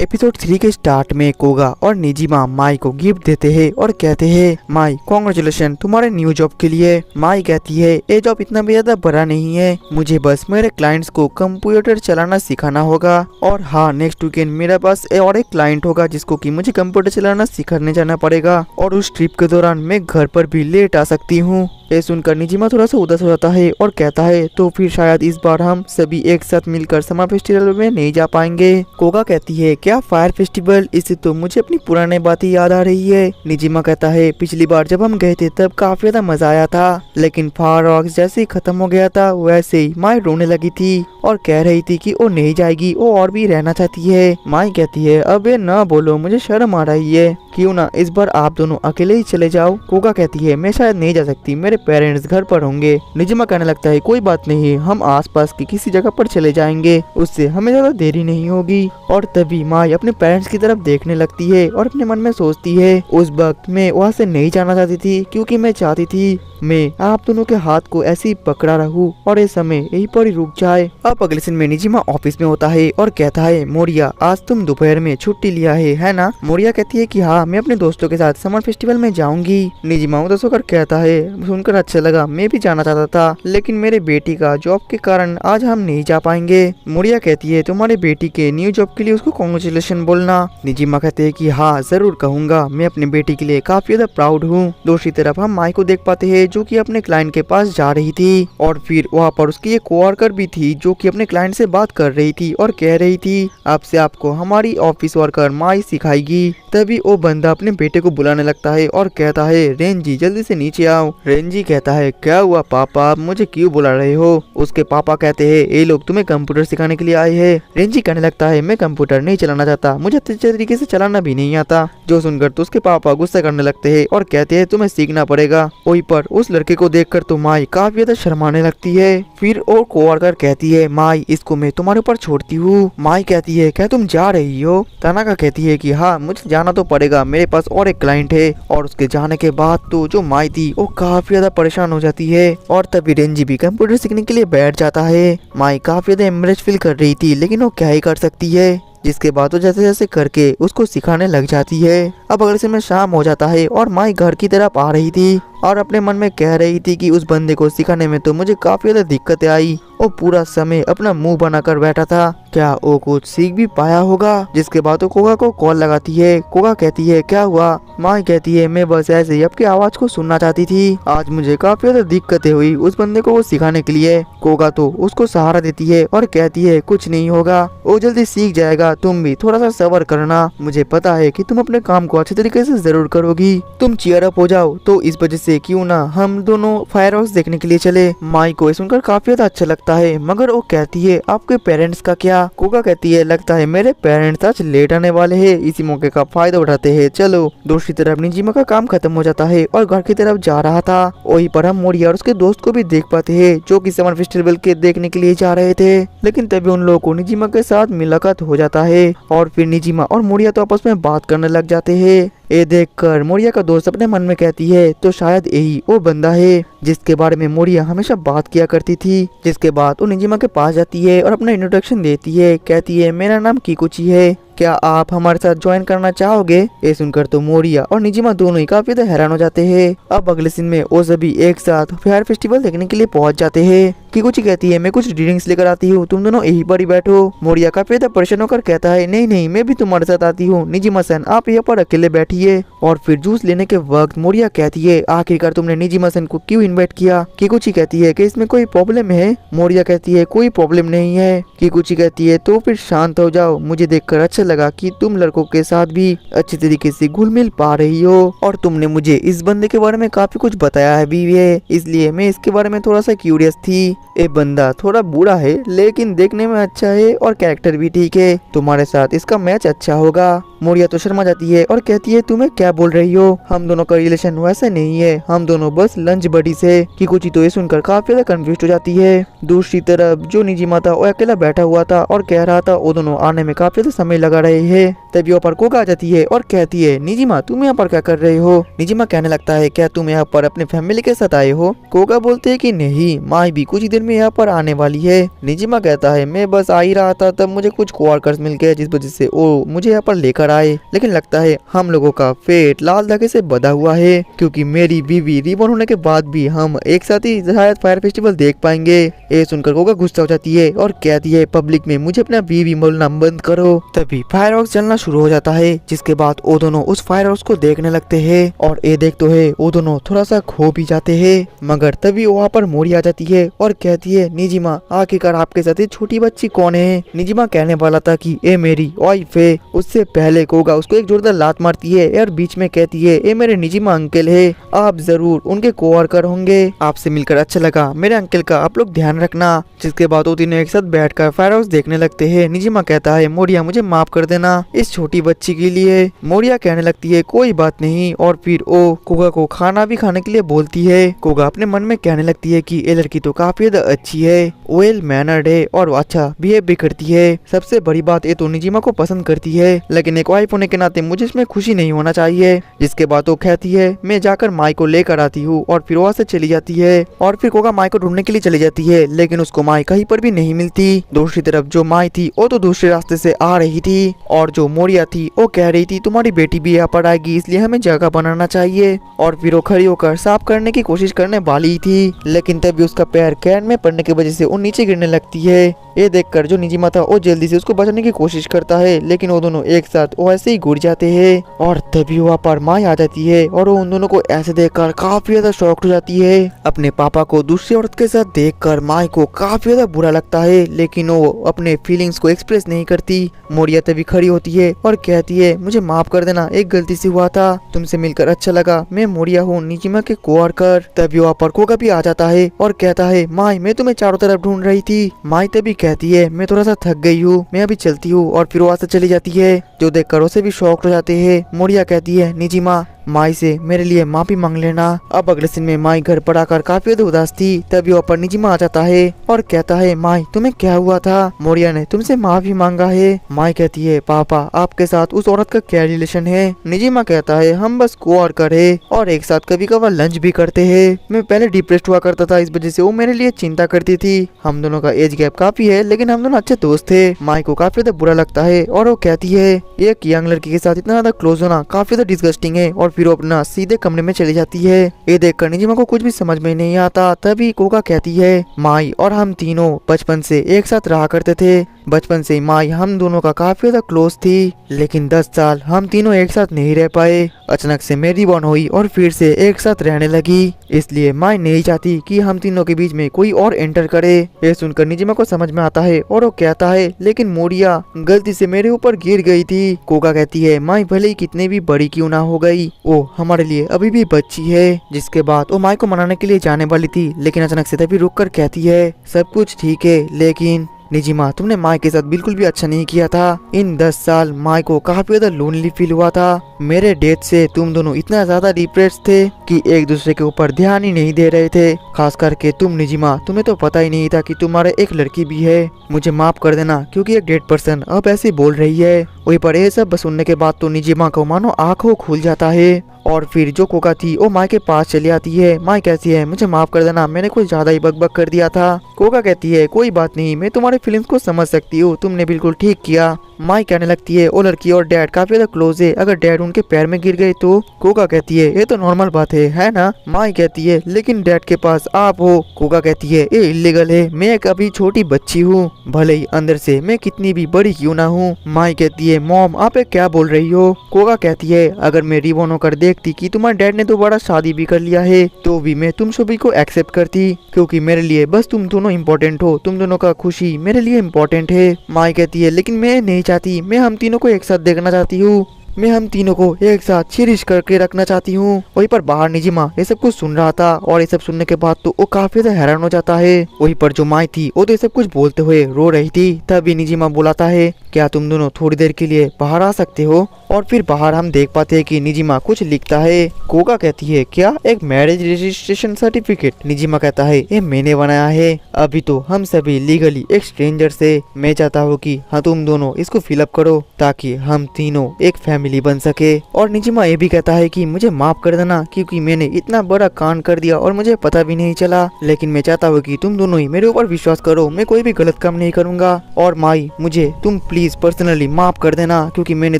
Episode 3 के start में कोगा और निजिमा माई को गिफ्ट देते हैं और कहते हैं माई कॉन्ग्रेचुलेशन तुम्हारे न्यू जॉब के लिए। माई कहती है ये जॉब इतना भी ज्यादा बड़ा नहीं है, मुझे बस मेरे क्लाइंट्स को कंप्यूटर चलाना सिखाना होगा और हाँ नेक्स्ट वीकेंड मेरे पास और एक क्लाइंट होगा जिसको कि मुझे कंप्यूटर चलाना सिखाने जाना पड़ेगा और उस ट्रिप के दौरान मैं घर पर भी लेट आ सकती हूँ। ये सुनकर निजिमा थोड़ा सा उदास हो जाता है और कहता है तो फिर शायद इस बार हम सभी एक साथ मिलकर समर फेस्टिवल में नहीं जा पाएंगे। कोगा कहती है क्या फायर फेस्टिवल, इससे तो मुझे अपनी पुरानी बातें याद आ रही है। निजिमा कहता है पिछली बार जब हम गए थे तब काफी ज्यादा मजा आया था, लेकिन फायरवर्क्स जैसे ही खत्म हो गया था वैसे ही माई रोने लगी थी और कह रही थी कि वो नहीं जाएगी, वो और भी रहना चाहती है। माई कहती है अब ये ना बोलो, मुझे शर्म आ रही है, क्यों ना इस बार आप दोनों अकेले ही चले जाओ। कोगा कहती है मैं शायद नहीं जा सकती, मेरे पेरेंट्स घर पर होंगे। निजिमा कहने लगता है कोई बात नहीं, हम आसपास की किसी जगह पर चले जाएंगे, उससे हमें ज्यादा देरी नहीं होगी। और तभी माई अपने पेरेंट्स की तरफ देखने लगती है और अपने मन में सोचती है उस वक्त मैं वहाँ से नहीं जाना चाहती थी क्योंकि मैं चाहती थी मैं आप दोनों के हाथ को ऐसे ही पकड़ा रहूं और ये समय यहीं पर ही रुक जाए। अब अगले दिन में निजिमा ऑफिस में होता है और कहता है मोरिया आज तुम दोपहर में छुट्टी लिया है ना। मोरिया कहती है कि हाँ मैं अपने दोस्तों के साथ समर फेस्टिवल में जाऊंगी। निजिमा उदास होकर कहता है सुनकर अच्छा लगा, मैं भी जाना चाहता था लेकिन मेरे बेटी का जॉब के कारण आज हम नहीं जा पाएंगे। मोरिया कहती है तुम्हारे बेटी के न्यू जॉब के लिए उसको कॉन्ग्रेचुलेशन बोलना। निजिमा कहते है कि हाँ जरूर कहूंगा, मैं अपनी बेटी के लिए काफी ज्यादा प्राउड हूँ। दूसरी तरफ हम माई को देख पाते हैं जो कि अपने क्लाइंट के पास जा रही थी और फिर वहाँ पर उसकी एक कोवर्कर भी थी जो कि अपने क्लाइंट से बात कर रही थी और कह रही थी अब से आपको हमारी ऑफिस वर्कर माई सिखाएगी। तभी वो बंदा अपने बेटे को बुलाने लगता है और कहता है रेंजी जल्दी से नीचे आओ। रेंजी कहता है क्या हुआ पापा, आप मुझे क्यों बुला रहे हो। उसके पापा कहते हैं ये लोग तुम्हें कंप्यूटर सिखाने के लिए आए हैं। रेंजी कहने लगता है मैं कंप्यूटर नहीं चलाना चाहता, मुझे अच्छे तरीके से चलाना भी नहीं आता। जो सुनकर तो उसके पापा गुस्सा करने लगते हैं और कहते हैं तुम्हें सीखना पड़ेगा। वहीं पर उस लड़के को देखकर तो माई काफी ज्यादा शर्माने लगती है। फिर और कोवर्कर कहती है माई इसको मैं तुम्हारे ऊपर छोड़ती हूँ। माई कहती है क्या तुम जा रही हो। तानाका कहती है कि हाँ मुझे जाना तो पड़ेगा, मेरे पास और एक क्लाइंट है। और उसके जाने के बाद तो जो माई थी वो काफी ज्यादा परेशान हो जाती है और तभी रेंजी भी कंप्यूटर सीखने के लिए बैठ जाता है। माई काफी ज्यादा एम्बरेस फील कर रही थी लेकिन वो क्या ही कर सकती है, जिसके बाद वो जैसे जैसे करके उसको सिखाने लग जाती है। अब अगले समय शाम हो जाता है और माई घर की तरफ आ रही थी और अपने मन में कह रही थी कि उस बंदे को सिखाने में तो मुझे काफी ज्यादा दिक्कतें आई। वो पूरा समय अपना मुंह बनाकर बैठा था, क्या वो कुछ सीख भी पाया होगा। जिसके बाद वो कोगा को कॉल लगाती है। कोगा कहती है क्या हुआ। माई कहती है मैं बस ऐसे ही आपकी आवाज को सुनना चाहती थी, आज मुझे काफी ज्यादा दिक्कतें हुई उस बंदे को वो सिखाने के लिए। कोगा तो उसको सहारा देती है और कहती है कुछ नहीं होगा, वो जल्दी सीख जाएगा, तुम भी थोड़ा सा सब्र करना, मुझे पता है कि तुम अपने काम को अच्छे तरीके से जरूर करोगी, तुम चीयर अप हो जाओ। तो इस वजह से क्यों ना हम दोनों फायरवर्क्स देखने के लिए चले। माई को सुनकर काफी ज्यादा अच्छा लगता है मगर वो कहती है आपके पेरेंट्स का क्या। कोगा कहती है लगता है मेरे पेरेंट्स आज लेट आने वाले हैं, इसी मौके का फायदा उठाते हैं, चलो। दूसरी तरफ निजिमा का काम खत्म हो जाता है और घर की तरफ जा रहा था। वहीं पर हम मोरिया और उसके दोस्त को भी देख पाते हैं जो कि समर फेस्टिवल के देखने के लिए जा रहे थे, लेकिन तभी उन लोगों को निजिमा के साथ मुलाकात हो जाता है और फिर निजिमा और मोरिया तो आपस में बात करने लग जाते हैं। ये देखकर मोरिया का दोस्त अपने मन में कहती है तो शायद यही वो बंदा है जिसके बारे में मोरिया हमेशा बात किया करती थी। जिसके बाद वो निजिमा के पास जाती है और अपना इंट्रोडक्शन देती है, कहती है मेरा नाम किकुची है, क्या आप हमारे साथ ज्वाइन करना चाहोगे। ये सुनकर तो मोरिया और निजिमा दोनों ही काफी ज्यादा हैरान हो जाते हैं। अब अगले दिन में वो सभी एक साथ फायर फेस्टिवल देखने के लिए पहुंच जाते हैं। किकुची कहती है मैं कुछ ड्रिंक्स लेकर आती हूँ, तुम दोनों यहीं पर ही बैठो। मोरिया काफी ज्यादा परेशान होकर कहता है नहीं नहीं मैं भी तुम्हारे साथ आती हूँ, निजिमा सन आप यहाँ पर अकेले बैठिए। और फिर जूस लेने के वक्त मोरिया कहती है आखिरकार तुमने निजिमा सन को क्यों इन्वाइट किया। किकुची कहती है कि इसमें कोई प्रॉब्लम है। मोरिया कहती है कोई प्रॉब्लम नहीं है। किकुची कहती है तो फिर शांत हो जाओ, मुझे देखकर अच्छा लगा कि तुम लड़कों के साथ भी अच्छे तरीके से घुल मिल पा रही हो और तुमने मुझे इस बंदे के बारे में काफी कुछ बताया है भी है, इसलिए मैं इसके बारे में थोड़ा सा क्यूरियस थी। ये बंदा थोड़ा बूढ़ा है लेकिन देखने में अच्छा है और कैरेक्टर भी ठीक है, तुम्हारे साथ इसका मैच अच्छा होगा। मोरिया तो शर्मा जाती है और कहती है तुम्हें क्या बोल रही हो, हम दोनों का रिलेशन वैसा नहीं है, हम दोनों बस लंच बडीज है। किकुची तो ये सुनकर काफी ज्यादा कंफ्यूज हो जाती है। दूसरी तरफ जो निजिमा था वो अकेला बैठा हुआ था और कह रहा था वो दोनों आने में काफी ज्यादा समय लगा रहे हैं। तभी वहाँ पर कोगा आ जाती है और कहती है निजिमा तुम यहाँ पर क्या कर रहे हो। निजिमा कहने लगता है क्या तुम यहाँ पर अपने फैमिली के साथ आए हो। कोगा बोलते है कि नहीं, माई भी कुछ ही देर में यहाँ पर आने वाली है। निजिमा कहता है मैं बस आ ही रहा था, तब मुझे कुछ कोवर्कर्स मिल गए जिस वजह से वो मुझे यहाँ पर लेकर आए, लेकिन लगता है हम लोगों का फेट लाल धागे से बंधा हुआ है, क्योंकि मेरी बीवी रिबॉर्न होने के बाद भी हम एक साथ ही शायद फायर फेस्टिवल देख पाएंगे। ये सुनकर कोगा गुस्सा हो जाती है और कहती है पब्लिक में मुझे अपना बीवी बोलना बंद करो। तभी फायरवर्क्स चलना शुरू हो जाता है, जिसके बाद वो दोनों उस फायरवर्क्स को देखने लगते हैं और ये देख तो है वो दोनों थोड़ा सा खो भी जाते हैं। मगर तभी वहाँ पर मोरी आ जाती है और कहती है निजिमा आखिरकार आपके साथ ये छोटी बच्ची कौन है। निजिमा कहने वाला था कि ये मेरी वाइफ है, उससे पहले कोगा उसको एक जोरदार लात मारती है और बीच में कहती है ये मेरे निजिमा अंकल है, आप जरूर उनके कोवर्कर होंगे, आपसे मिलकर अच्छा लगा, मेरे अंकल का आप लोग ध्यान रखना। जिसके बाद वो तीनों एक साथ बैठकर फायरवर्क्स देखने लगते हैं। निजिमा कहता है मोरिया मुझे माफ कर देना इस छोटी बच्ची के लिए। मोरिया कहने लगती है कोई बात नहीं और फिर वो कोगा को खाना भी खाने के लिए बोलती है। कोगा अपने मन में कहने लगती है कि ये लड़की तो काफी ज्यादा अच्छी है, वेल मैनर्ड है और अच्छा बिहेव भी करती है। सबसे बड़ी बात ये तो निजिमा को पसंद करती है, लेकिन एक वाइफ होने के नाते मुझे इसमें खुशी नहीं होना चाहिए। जिसके बाद वो कहती है मैं जाकर माई को लेकर आती हूँ और फिर वहाँ से चली जाती है। और फिर कोगा माई को ढूंढने के लिए चली जाती है, लेकिन उसको माई कहीं पर भी नहीं मिलती। दूसरी तरफ जो माई थी वो तो दूसरे रास्ते से आ रही थी और जो मोरिया थी वो कह रही थी तुम्हारी बेटी भी यहाँ पर आएगी, इसलिए हमें जगह बनाना चाहिए। और फिर वो खड़ी होकर साफ करने की कोशिश करने वाली थी, लेकिन तभी उसका पैर कैन में पड़ने की वजह से वो नीचे गिरने लगती है। ये देखकर जो निजिमा था वो जल्दी से उसको बचाने की कोशिश करता है, लेकिन वो दोनों एक साथ वो ऐसे ही गिर जाते हैं। और तभी वहाँ पर माई आ जाती है और वो उन दोनों को ऐसे देखकर काफी ज्यादा शॉक हो जाती है। अपने पापा को दूसरी औरत के साथ देखकर माई को काफी ज्यादा बुरा लगता है, लेकिन वो अपने फीलिंग्स को एक्सप्रेस नहीं करती। मोरिया तभी खड़ी होती है और कहती है मुझे माफ कर देना, एक गलती से हुआ था, तुमसे मिलकर अच्छा लगा, मैं मोरिया हूँ निजिमा के कोवर्कर। तभी वहाँ पर कोगा भी आ जाता है और कहता है माई मैं तुम्हें चारों तरफ ढूंढ रही थी। माई तभी कहती है मैं थोड़ा सा थक गई हूँ, मैं अभी चलती हूँ, और फिर वहाँ से चली जाती है। जो देखकर उसे भी शॉक हो जाते हैं। मोरिया कहती है निजिमा माई से मेरे लिए माफी मांग लेना। अब अगले दिन में माई घर पर आकर काफी उदास थी। तभी वहाँ पर निजिमा आ जाता है और कहता है माई तुम्हें क्या हुआ था, मोरिया ने तुमसे माफी मांगा है। माई कहती है पापा आपके साथ उस औरत का क्या रिलेशन है। निजिमा कहता है हम बस कोवर्कर है और एक साथ कभी कभार लंच भी करते हैं। मैं पहले डिप्रेस्ड हुआ करता था, इस वजह से वो मेरे लिए चिंता करती थी। हम दोनों का एज गैप काफी है, लेकिन हम दोनों अच्छे दोस्त थे। माई को काफी ज्यादा बुरा लगता है और वो कहती है एक यंग लड़की के साथ इतना ज्यादा क्लोज होना काफी ज्यादा डिस्गस्टिंग है, और फिर वो अपना सीधे कमरे में चली जाती है। ये देखकर निजिमा को कुछ भी समझ में नहीं आता। तभी कोगा कहती है माई और हम तीनों बचपन से एक साथ रहा करते थे, बचपन से माई हम दोनों का काफी ज्यादा क्लोज थी, लेकिन 10 साल हम तीनों एक साथ नहीं रह पाए। अचानक से मेरी बॉर्न हुई और फिर से एक साथ रहने लगी, इसलिए माई नहीं चाहती कि हम तीनों के बीच में कोई और एंटर करे। ये सुनकर निजिमा को समझ में आता है और वो कहता है लेकिन मोरिया गलती से मेरे ऊपर गिर गई थी। कोगा कहती है माई भले ही कितनी भी बड़ी क्यों ना हो गई, वो हमारे लिए अभी भी बच्ची है। जिसके बाद वो माई को मनाने के लिए जाने वाली थी, लेकिन अचानक से तभी रुक कर कहती है सब कुछ ठीक है, लेकिन निजिमा तुमने माई के साथ बिल्कुल भी अच्छा नहीं किया था। इन 10 साल माई को काफी ज्यादा लोनली फील हुआ था। मेरे डेथ से तुम दोनों इतना ज्यादा डिप्रेस्ड थे कि एक दूसरे के ऊपर ध्यान ही नहीं दे रहे थे। खास करके तुम निजिमा, तुम्हें तो पता ही नहीं था कि तुम्हारे एक लड़की भी है। मुझे माफ कर देना, क्योंकि एक डेड पर्सन अब ऐसे बोल रही है। वही पर ये सब सुनने के बाद तो निजिमा को मानो आंखों खुल जाता है। और फिर जो कोगा थी वो माई के पास चली आती है। माई कहती है मुझे माफ कर देना, मैंने कुछ ज्यादा ही बकबक कर दिया था। कोगा कहती है कोई बात नहीं, मैं तुम्हारे फीलिंग्स को समझ सकती हूँ, तुमने बिल्कुल ठीक किया। माई कहने लगती है वो लड़की और डैड काफी ज्यादा क्लोज है, अगर डैड उनके पैर में गिर गए तो। कोगा कहती है ये तो नॉर्मल बात है ना। माई कहती है लेकिन डैड के पास आप हो। कोगा कहती है ये इलीगल है, मैं एक अभी छोटी बच्ची हूँ, भले ही अंदर से मैं कितनी भी बड़ी क्यों ना हूँ। माई कहती है मॉम आप क्या बोल रही हो। कोगा कहती है अगर मैं रिबॉर्न होकर देखती कि तुम्हारे डैड ने दोबारा शादी भी कर लिया है, तो भी मैं तुम सभी को एक्सेप्ट करती, क्योंकि मेरे लिए बस तुम दोनों इम्पोर्टेंट हो, तुम दोनों का खुशी मेरे लिए इम्पोर्टेंट है। माई कहती है लेकिन मैं नहीं चाहती, मैं हम तीनों को एक साथ देखना चाहती हूँ। मैं हम तीनों को एक साथ चिरिश करके रखना चाहती हूँ। वहीं पर बाहर निजिमा ये सब कुछ सुन रहा था और ये सब सुनने के बाद तो वो काफी ज्यादा हैरान हो जाता है। वहीं पर जो माई थी वो तो ये सब कुछ बोलते हुए रो रही थी। तभी निजिमा बुलाता है, क्या तुम दोनों थोड़ी देर के लिए बाहर आ सकते हो? और फिर बाहर हम देख पाते हैं कि निजिमा कुछ लिखता है। कोगा कहती है, क्या एक मैरिज रजिस्ट्रेशन सर्टिफिकेट? निजिमा कहता है, ये मैंने बनाया है, अभी तो हम सभी लीगली एक स्ट्रेंजर से। मैं चाहता हूँ कि हाँ तुम दोनों इसको फिलअप करो ताकि हम तीनों एक फैमिली बन सके। और निजिमा ये भी कहता है कि मुझे माफ कर देना क्योंकि मैंने इतना बड़ा कांड कर दिया और मुझे पता भी नहीं चला, लेकिन मैं चाहता हूँ कि तुम दोनों ही मेरे ऊपर विश्वास करो, मैं कोई भी गलत काम नहीं करूंगा। और माई मुझे तुम प्लीज पर्सनली माफ कर देना क्योंकि मैंने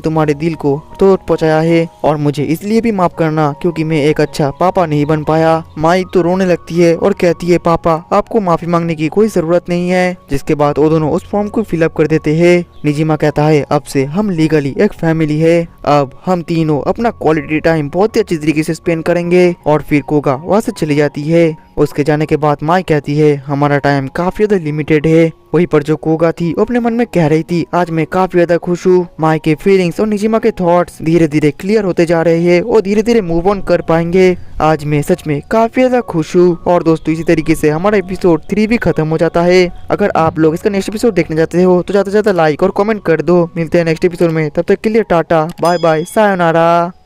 तुम्हारे दिल को चोट पहुंचाया है, और मुझे इसलिए भी माफ करना क्योंकि मैं एक अच्छा पापा नहीं बन पाया। माई तो रोने लगती है और कहती है, पापा आपको माफी मांगने की कोई जरूरत नहीं है। जिसके बाद वो दोनों उस फॉर्म को फिलअप कर देते हैं। निजिमा कहता है, अब से हम लीगली एक फैमिली है, अब हम तीनों अपना क्वालिटी टाइम बहुत ही अच्छी तरीके से स्पेंड करेंगे। और फिर कोगा वहाँ से चली जाती है। उसके जाने के बाद माई कहती है, हमारा टाइम काफी ज्यादा लिमिटेड है। वहीं पर जो कोगा थी वो अपने मन में कह रही थी, आज मैं काफी ज्यादा खुश हूँ। माई के फीलिंग्स और निजिमा के थॉट्स धीरे धीरे क्लियर होते जा रहे हैं और धीरे धीरे मूव ऑन कर पाएंगे। आज मैं सच में काफी ज्यादा खुश हूँ। और दोस्तों इसी तरीके से हमारा एपिसोड 3 भी खत्म हो जाता है। अगर आप लोग इसका नेक्स्ट एपिसोड देखने जाते हो तो ज्यादा से ज्यादा लाइक और कमेंट कर दो। मिलते हैं नेक्स्ट एपिसोड में, तब तक के लिए टाटा बाय बाय सायोनारा।